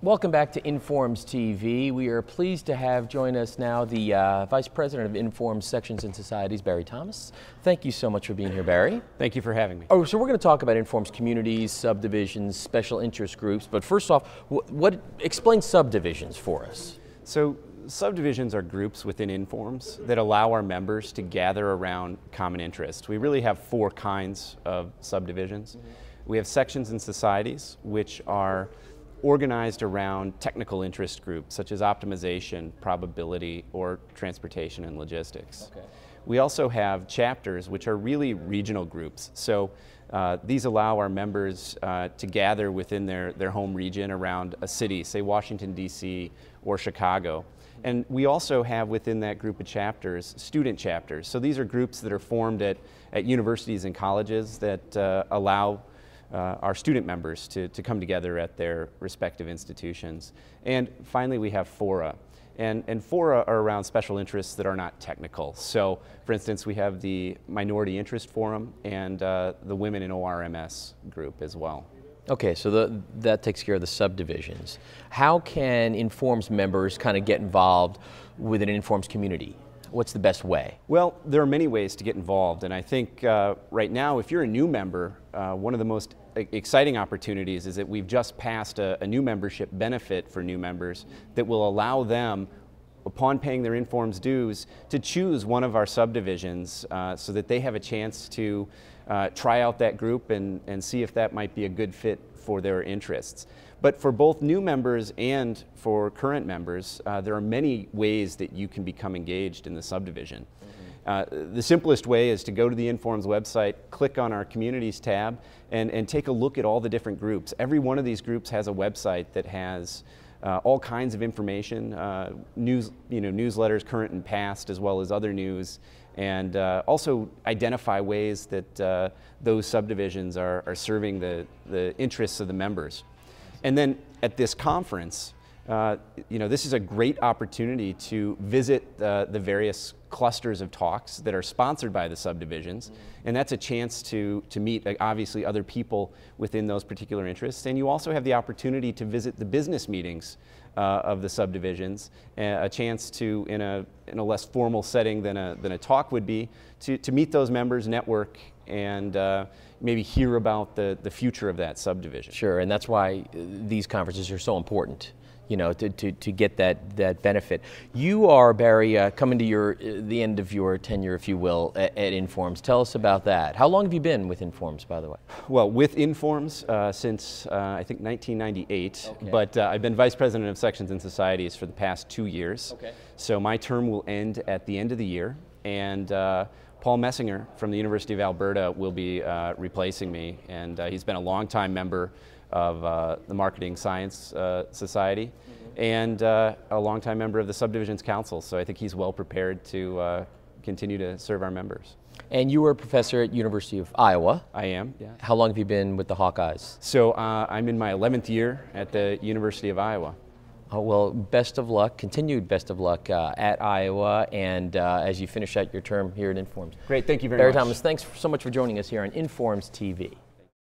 Welcome back to Informs TV. We are pleased to have join us now the Vice President of Informs Sections and Societies, Barrett Thomas. Thank you so much for being here, Barry. Thank you for having me. Oh, so we're going to talk about Informs communities, subdivisions, special interest groups. But first off, explain subdivisions for us. So subdivisions are groups within Informs that allow our members to gather around common interests. We really have four kinds of subdivisions. We have sections and societies, which are organized around technical interest groups such as optimization, probability, or transportation and logistics. Okay. We also have chapters, which are really regional groups. So these allow our members to gather within their home region around a city, say Washington, D.C. or Chicago. And we also have within that group of chapters, student chapters. So these are groups that are formed at universities and colleges that allow our student members to come together at their respective institutions. And finally, we have fora. And fora are around special interests that are not technical. So, for instance, we have the Minority Interest Forum and the Women in ORMS group as well. Okay, so that takes care of the subdivisions. How can Informs members kind of get involved with an Informs community? What's the best way? Well, there are many ways to get involved, and I think right now, if you're a new member, one of the most exciting opportunities is that we've just passed a new membership benefit for new members that will allow them, upon paying their Informs dues, to choose one of our subdivisions so that they have a chance to try out that group and see if that might be a good fit for their interests. But for both new members and for current members, there are many ways that you can become engaged in the subdivision. The simplest way is to go to the Informs website, click on our Communities tab, and take a look at all the different groups. Every one of these groups has a website that has all kinds of information, newsletters, current and past, as well as other news, and also identify ways that those subdivisions are serving the interests of the members. And then at this conference, this is a great opportunity to visit the various clusters of talks that are sponsored by the subdivisions, and that's a chance to meet obviously other people within those particular interests. And you also have the opportunity to visit the business meetings of the subdivisions, a chance to, in a less formal setting than a talk would be, to meet those members, network, and maybe hear about the future of that subdivision. Sure, and that's why these conferences are so important, to get that benefit. You are, Barry, coming to the end of your tenure, if you will, at Informs. Tell us about that. How long have you been with Informs, by the way? Well, with Informs since, I think, 1998, okay. But I've been Vice President of Sections and Societies for the past 2 years. Okay. So my term will end at the end of the year, and Paul Messinger from the University of Alberta will be replacing me, and he's been a longtime member of the Marketing Science Society, and a longtime member of the Subdivisions Council, so I think he's well prepared to continue to serve our members. And you were a professor at University of Iowa. I am, yeah. How long have you been with the Hawkeyes? So I'm in my 11th year at the University of Iowa. Oh, well, best of luck, continued best of luck at Iowa, and as you finish out your term here at Informs. Great, thank you very much. Barrett Thomas, thanks so much for joining us here on Informs TV.